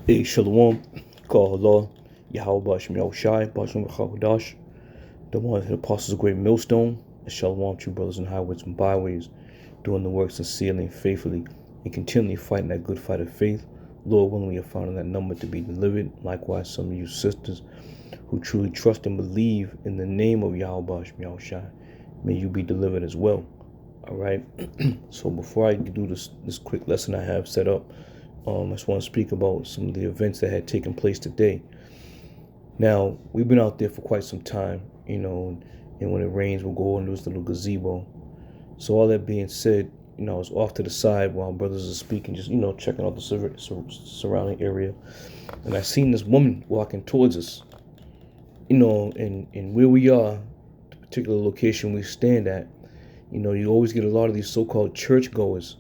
Hey, Shalom, Kahala, Yahweh Bashem Yahushai, Bashem Chavodash, the one of the apostles of Great Millstone, and Shalom, true brothers in highways and byways, doing the work sincerely and faithfully, and continually fighting that good fight of faith. Lord willing, we have found in that number to be delivered. Likewise, some of you sisters who truly trust and believe in the name of Yahweh Bashem Yahushai, may you be delivered as well. All right. So before I do this quick lesson I have set up, I just want to speak about some of the events that had taken place today. Now, we've been out there for quite some time, and when it rains, we'll go into this little gazebo. So all that being said, I was off to the side while brothers are speaking, just, checking out the surrounding area. And I seen this woman walking towards us, and where we are, the particular location we stand at, you always get a lot of these so-called churchgoers,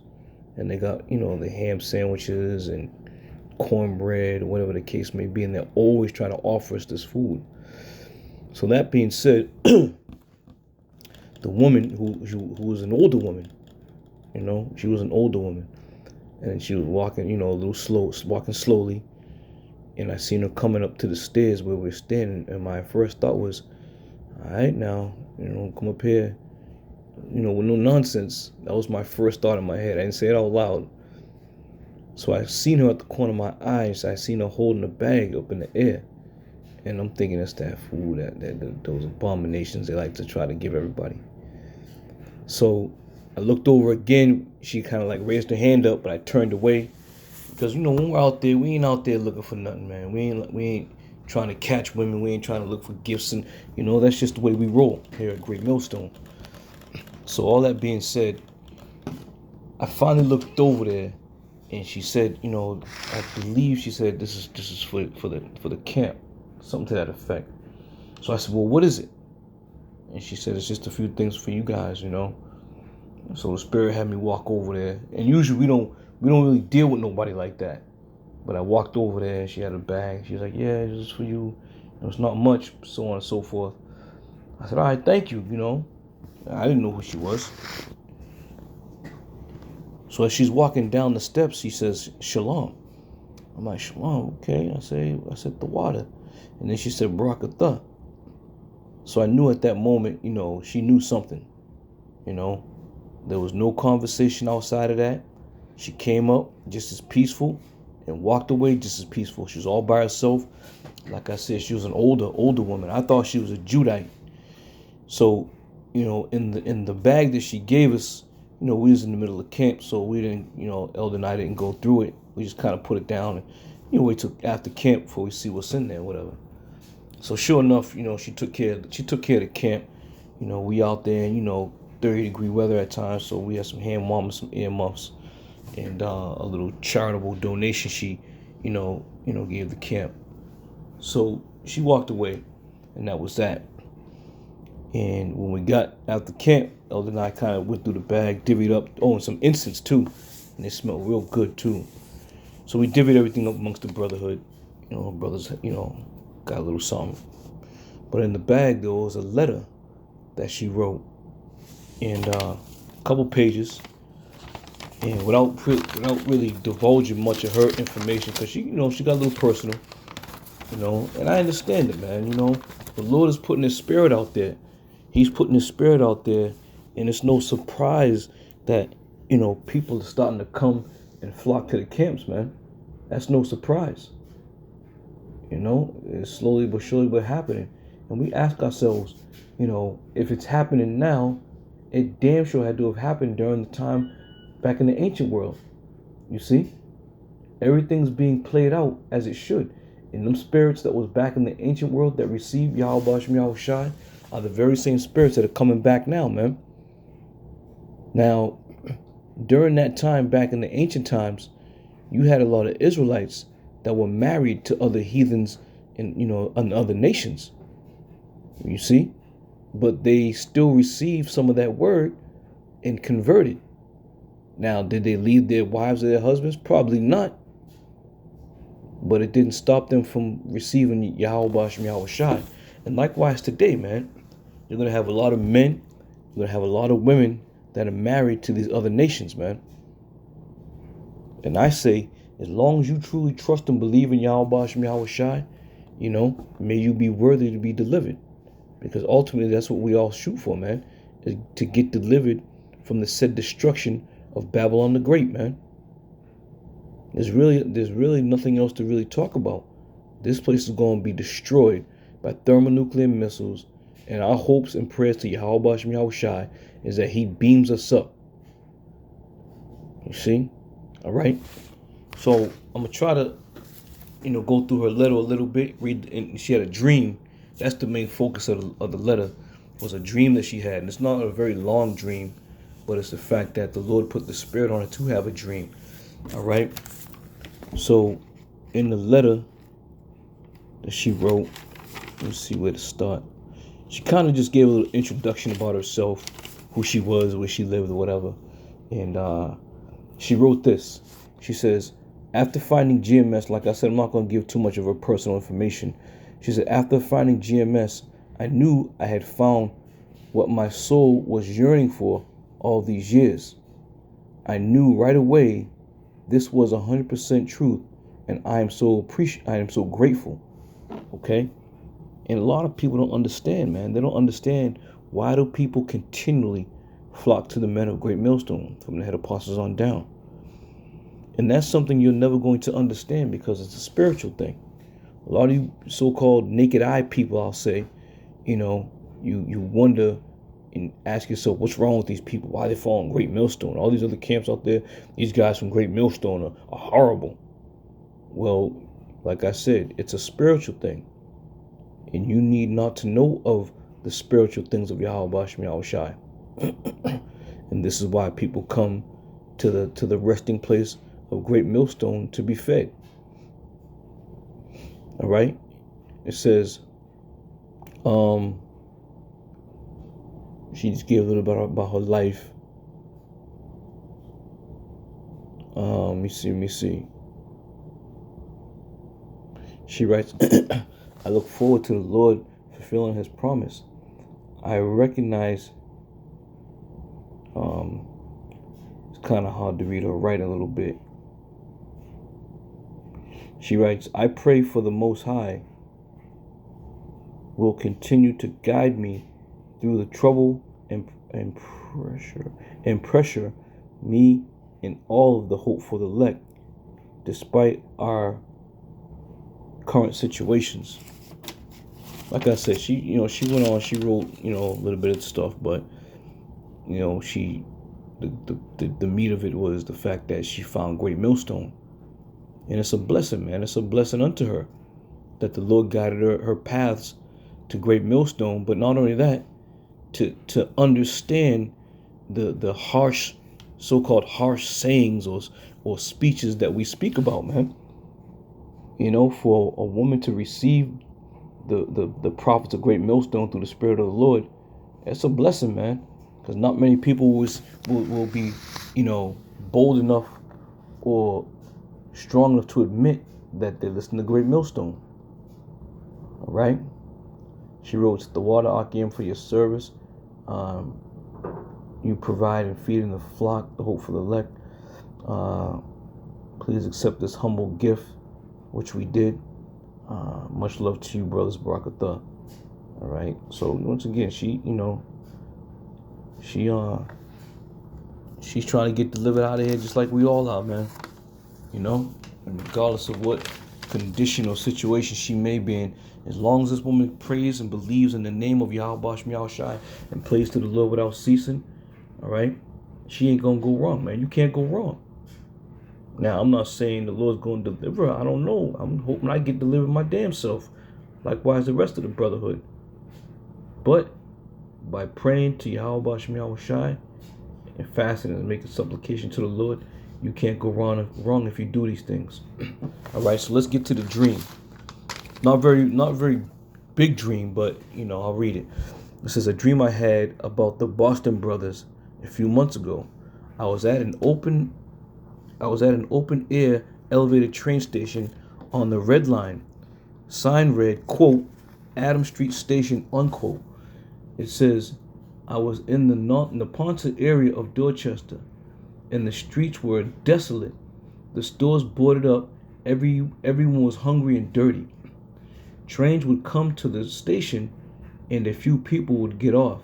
and they got, the ham sandwiches and cornbread or whatever the case may be, and they're always trying to offer us this food. So that being said, the woman who was an older woman, she was an older woman, and she was walking, a little slow, walking slowly, and I seen her coming up to the stairs where we're standing, and my first thought was, all right, now, come up here, with no nonsense. That was my first thought in my head. I didn't say it out loud. So I seen her at the corner of my eyes. I seen her holding a bag up in the air. And I'm thinking that's that food, that those abominations they like to try to give everybody. So I looked over again. She kind of like raised her hand up, but I turned away. Because, when we're out there, we ain't out there looking for nothing, man. We ain't trying to catch women. We ain't trying to look for gifts. And, that's just the way we roll here at Great Millstone. So all that being said, I finally looked over there, and she said, I believe she said this is for the camp, something to that effect. So I said, well, what is it? And she said, it's just a few things for you guys, So the Spirit had me walk over there, and usually we don't really deal with nobody like that. But I walked over there, and she had a bag. She was like, yeah, this is for you. It's not much, so on and so forth. I said, all right, thank you. I didn't know who she was. So as she's walking down the steps, she says, Shalom. I'm like, Shalom, okay. I said the water. And then she said, Barakatah. So I knew at that moment, she knew something. There was no conversation outside of that. She came up just as peaceful and walked away just as peaceful. She was all by herself. Like I said, she was an older woman. I thought she was a Judite. So, in the bag that she gave us, we was in the middle of camp, so we didn't, Elder and I didn't go through it. We just kind of put it down and, wait till after camp before we see what's in there, whatever. So sure enough, she took care of the camp. We out there in, 30-degree weather at times, so we had some hand warmers, some earmuffs, and a little charitable donation she, gave the camp. So she walked away, and that was that. And when we got out the camp, Elder and I kind of went through the bag, divvied up, and some incense too. And they smelled real good too. So we divvied everything up amongst the brotherhood. Brothers, got a little something. But in the bag, there was a letter that she wrote. And a couple pages. And without really divulging much of her information, because she got a little personal. And I understand it, man. The Lord is putting His Spirit out there. He's putting His Spirit out there, and it's no surprise that, people are starting to come and flock to the camps, man. That's no surprise. It's slowly but surely but happening. And we ask ourselves, if it's happening now, it damn sure had to have happened during the time back in the ancient world. You see? Everything's being played out as it should. And them spirits that was back in the ancient world that received Yahweh Bashem Yahushai are the very same spirits that are coming back now, man. Now, during that time, back in the ancient times, you had a lot of Israelites that were married to other heathens and other nations. You see? But they still received some of that word and converted. Now, did they leave their wives or their husbands? Probably not. But it didn't stop them from receiving Yahweh Bashem Yahushai. And likewise today, man, you're going to have a lot of men, you're going to have a lot of women that are married to these other nations, man. And I say, As long as you truly trust and believe in Yahweh Shem Yahweh Shai, may you be worthy to be delivered. Because ultimately that's what we all shoot for, man, is to get delivered from the said destruction of Babylon the Great, man. There's really nothing else to really talk about. This place is going to be destroyed by thermonuclear missiles, and our hopes and prayers to Yahweh Shem Yahweh Shai is that he beams us up. You see? All right? So I'm going to try to, go through her letter a little bit, read, and she had a dream. That's the main focus of the letter, was a dream that she had. And it's not a very long dream, but it's the fact that the Lord put the spirit on her to have a dream. All right? So in the letter that she wrote, let's see where to start. She kind of just gave a little introduction about herself, who she was, where she lived, or whatever. And she wrote this. She says, after finding GMS, like I said, I'm not going to give too much of her personal information. She said, after finding GMS, I knew I had found what my soul was yearning for all these years. I knew right away this was 100% truth, and I am so grateful. Okay? And a lot of people don't understand, man. They don't understand, why do people continually flock to the men of Great Millstone, from the head apostles on down. And that's something you're never going to understand, because it's a spiritual thing. A lot of you so-called naked eye people, I'll say, you wonder and ask yourself, what's wrong with these people? Why are they following Great Millstone? All these other camps out there, these guys from Great Millstone are horrible. Well, like I said, it's a spiritual thing. And you need not to know of the spiritual things of Yahweh Shem Yahweh Shai. And this is why people come to the resting place of Great Millstone to be fed. All right? It says, she just gave a little bit about her life. Let me see. She writes, I look forward to the Lord fulfilling his promise. I recognize, it's kind of hard to read or write a little bit. She writes, I pray for the Most High will continue to guide me through the trouble and pressure me in all of the hopeful elect, despite our current situations. Like I said, she went on, she wrote, a little bit of stuff, but, the meat of it was the fact that she found Great Millstone. And it's a blessing, man. It's a blessing unto her that the Lord guided her paths to Great Millstone. But not only that, to understand the harsh, so-called harsh sayings or speeches that we speak about, man. For a woman to receive the prophets of Great Millstone through the Spirit of the Lord, it's a blessing, man. Because not many people will be, bold enough or strong enough to admit that they listen to Great Millstone. All right? She wrote, the water Akim for your service. You provide and feed in the flock, the hopeful elect. Please accept this humble gift, which we did. Much love to you, brothers, Barakatha. All right. So once again, she's trying to get delivered out of here just like we all are, man. And regardless of what condition or situation she may be in, as long as this woman prays and believes in the name of Yahweh Shem Yahweh Shai and prays to the Lord without ceasing, all right, she ain't gonna go wrong, man. You can't go wrong. Now, I'm not saying the Lord's going to deliver her. I don't know. I'm hoping I get delivered my damn self. Likewise, the rest of the brotherhood. But by praying to Yahweh Shem Yahweh Shai and fasting and making supplication to the Lord, you can't go wrong if you do these things. All right, so let's get to the dream. Not very big dream, but I'll read it. This is a dream I had about the Boston brothers a few months ago. I was at an open air elevated train station on the Red Line. Sign read, quote, Adam Street Station, unquote. It says, I was in the Ponce area of Dorchester, and the streets were desolate The stores boarded up. Everyone was hungry and dirty. Trains would come to the station and a few people would get off.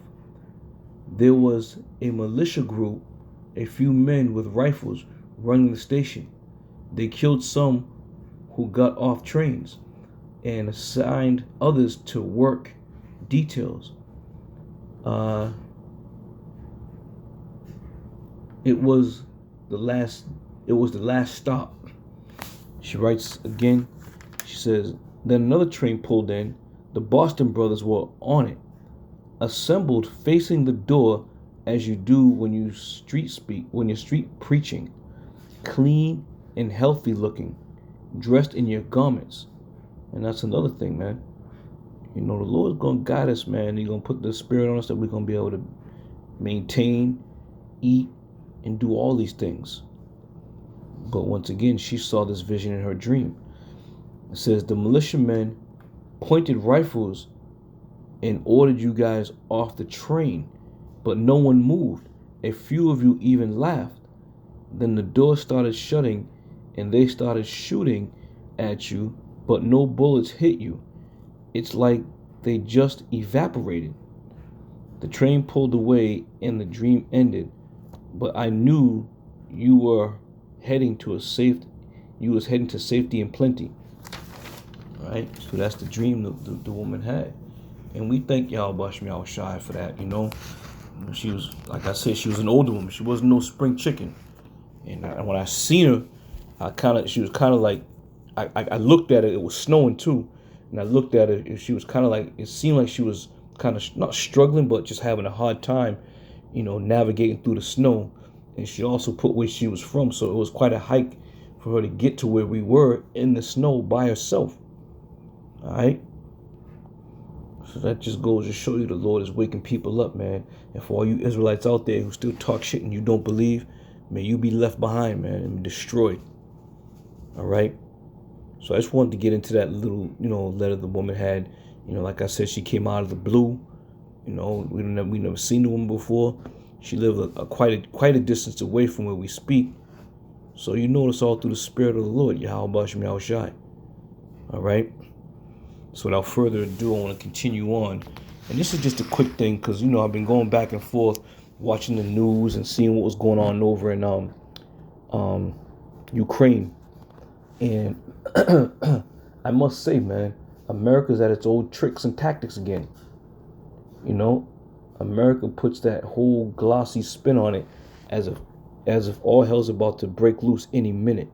There was a militia group, a few men with rifles running the station. They killed some who got off trains and assigned others to work details. Uh, it was the last. It was the last stop. She writes again. She says, then another train pulled in. The Boston brothers were on it, assembled facing the door as you do when you when you're street preaching, clean and healthy looking, dressed in your garments. And that's another thing, man. You know, the Lord's going to guide us, man. He's going to put the Spirit on us that we're going to be able to maintain, eat, and do all these things. But once again, she saw this vision in her dream. It says, the militiamen pointed rifles and ordered you guys off the train, but no one moved. A few of you even laughed. Then the door started shutting and they started shooting at you, but no bullets hit you. It's like they just evaporated. The train pulled away and the dream ended, but I knew you were heading to heading to safety and plenty. All right, so that's the dream the woman had. And we thank Yahweh Shai for that, you know. She was, like I said, she was an older woman. She wasn't no spring chicken. And when I seen her, she was kind of like, I looked at it. It was snowing too. And I looked at it, and she was kind of like, it seemed like she was kind of not struggling, but just having a hard time, you know, navigating through the snow. And she also put where she was from. So it was quite a hike for her to get to where we were in the snow by herself. All right. So that just goes to show you the Lord is waking people up, man. And for all you Israelites out there who still talk shit and you don't believe, may you be left behind, man, and destroyed. All right. So I just wanted to get into that little, you know, letter the woman had. You know, like I said, she came out of the blue. You know, we never seen the woman before. She lived quite a distance away from where we speak. So you notice all through the Spirit of the Lord, Yahweh Shai. All right. So without further ado, I want to continue on. And this is just a quick thing because, you know, I've been going back and forth watching the news and seeing what was going on over in Ukraine. And I must say, man, America's at its old tricks and tactics again. You know, America puts that whole glossy spin on it as if all hell's about to break loose any minute.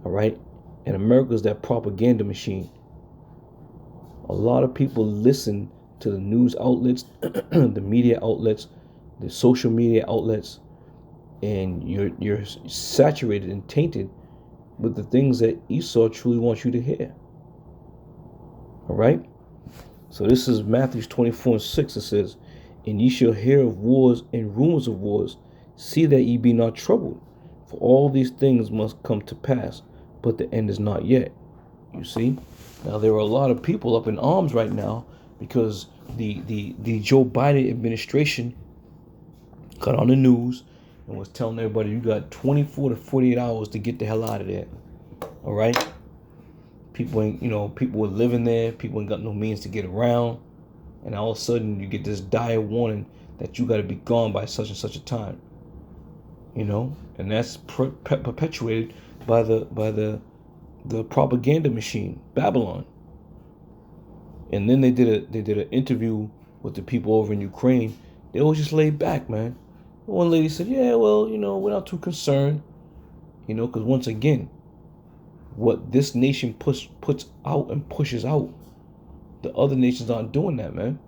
All right? And America's that propaganda machine. A lot of people listen to the news outlets, the media outlets, the social media outlets, and you're saturated and tainted with the things that Esau truly wants you to hear. All right? So this is Matthew 24:6. It says, and ye shall hear of wars and rumors of wars. See that ye be not troubled, for all these things must come to pass, but the end is not yet. You see? Now, there are a lot of people up in arms right now because the Joe Biden administration got on the news and was telling everybody you got 24 to 48 hours to get the hell out of there. All right? People ain't, you know, people were living there. People ain't got no means to get around. And all of a sudden you get this dire warning that you got to be gone by such and such a time. You know? And that's perpetuated by the propaganda machine, Babylon. And then they did an interview with the people over in Ukraine. They was just laid back, man. One lady said, yeah, well, you know, we're not too concerned. You know, because once again, what this nation puts out and pushes out, the other nations aren't doing that, man.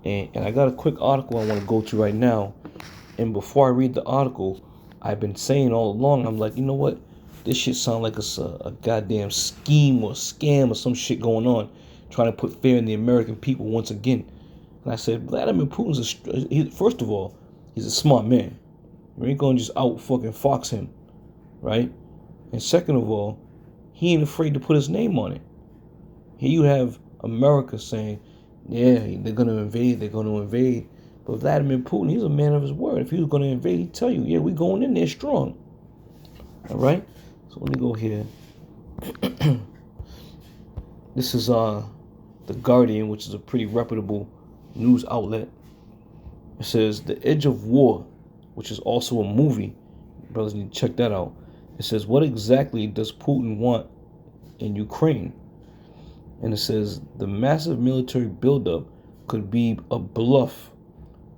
And I got a quick article I want to go to right now. And before I read the article, I've been saying all along, I'm like, you know what? This shit sounds like it's a goddamn scheme or scam or some shit going on, trying to put fear in the American people once again. And I said, Vladimir Putin's first of all, he's a smart man. We ain't gonna just out fucking fox him, right? And second of all, he ain't afraid to put his name on it. Here you have America saying, yeah, they're gonna invade. But Vladimir Putin, he's a man of his word. If he was gonna invade, he'd tell you, yeah, we're going in there strong. All right? So let me go here. This is The Guardian, which is a pretty reputable news outlet. It says The Edge of War, which is also a movie. Brothers need to check that out. It says, what exactly does Putin want in Ukraine? And it says the massive military buildup could be a bluff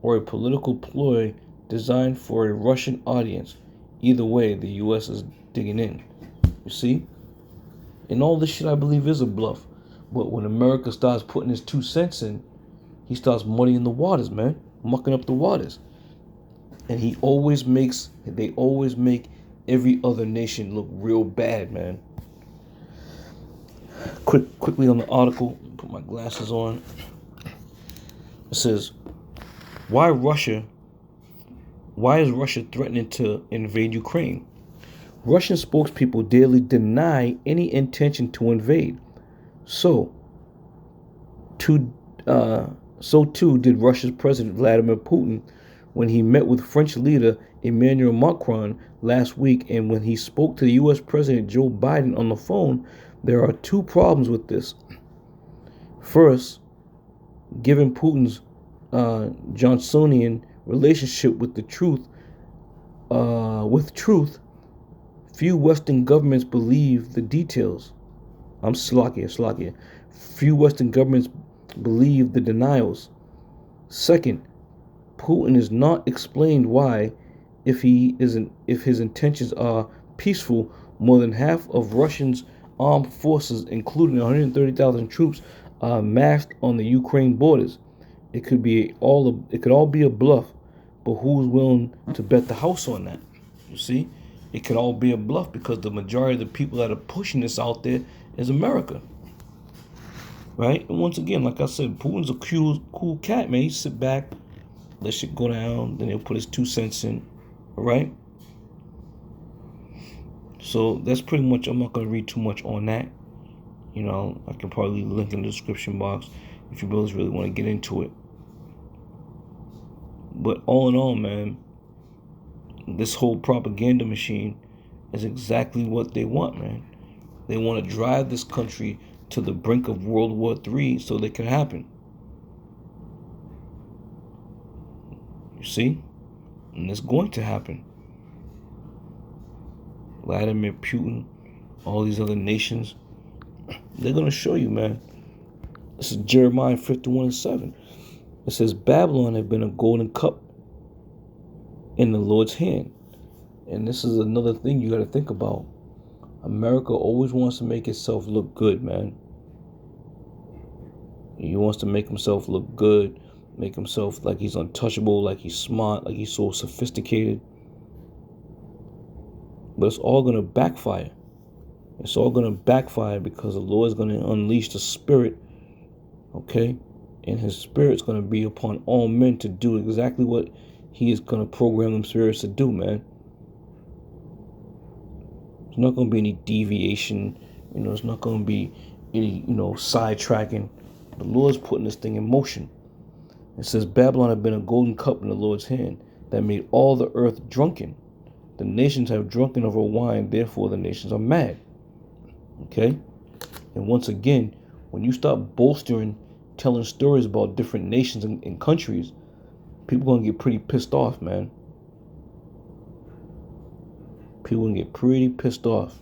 or a political ploy designed for a Russian audience. Either way, the U.S. is digging in. You see? And all this shit, I believe, is a bluff. But when America starts putting his 2 cents in, he starts muddying the waters, man. Mucking up the waters. And they always make every other nation look real bad, man. Quickly on the article, put my glasses on. It says, why is Russia threatening to invade Ukraine? Russian spokespeople daily deny any intention to invade. So too did Russia's President Vladimir Putin when he met with French leader Emmanuel Macron last week, and when he spoke to the U.S. President Joe Biden on the phone. There are 2 problems with this. First, given Putin's Johnsonian relationship with truth, few Western governments believe the details. Slovakia. Few Western governments believe the denials. Second, Putin is not explained why, if his intentions are peaceful, more than half of Russia's armed forces, including 130,000 troops, are massed on the Ukraine borders. It could all be a bluff, but who's willing to bet the house on that? You see, it could all be a bluff because the majority of the people that are pushing this out there is America, right? And once again, like I said, Putin's a cool cat, man. He sit back, let shit go down, then he'll put his 2 cents in, all right? So that's pretty much, I'm not going to read too much on that. You know, I can probably link in the description box if you brothers really want to get into it. But all in all, man, this whole propaganda machine is exactly what they want, man. They want to drive this country to the brink of World War III so they can happen. You see? And it's going to happen. Vladimir Putin, all these other nations, they're going to show you, man. This is Jeremiah 51:7. It says, Babylon had been a golden cup in the Lord's hand. And this is another thing you got to think about. America always wants to make itself look good, man. He wants to make himself look good, make himself like he's untouchable, like he's smart, like he's so sophisticated. But it's all going to backfire. It's all going to backfire because the Lord is going to unleash the Spirit, okay? And his Spirit's going to be upon all men to do exactly what he is going to program them spirits to do, man. There's not going to be any deviation. You know, there's not going to be any, sidetracking. The Lord's putting this thing in motion. It says, Babylon had been a golden cup in the Lord's hand that made all the earth drunken. The nations have drunken over wine, therefore the nations are mad. Okay? And once again, when you start bolstering, telling stories about different nations and countries, people are going to get pretty pissed off, man. People are going to get pretty pissed off.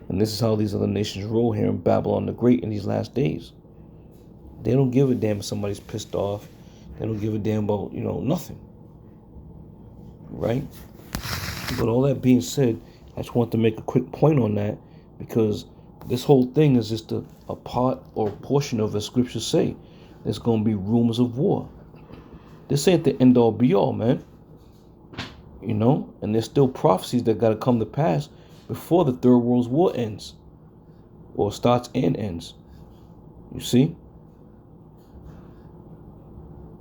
And this is how these other nations roll here in Babylon the Great in these last days. They don't give a damn if somebody's pissed off. They don't give a damn about, nothing. Right? But all that being said, I just want to make a quick point on that, because this whole thing is just a part or a portion of the scriptures say there's going to be rumors of war. This ain't the end all be all, man. And there's still prophecies that got to come to pass before the Third World War ends, or starts and ends. You see?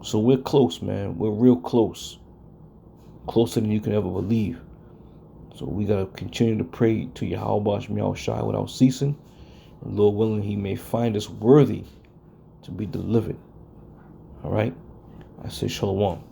So we're close, man. We're real close. Closer than you can ever believe. So we got to continue to pray to Yahweh Shai without ceasing. And Lord willing, he may find us worthy to be delivered. All right? I say shalom.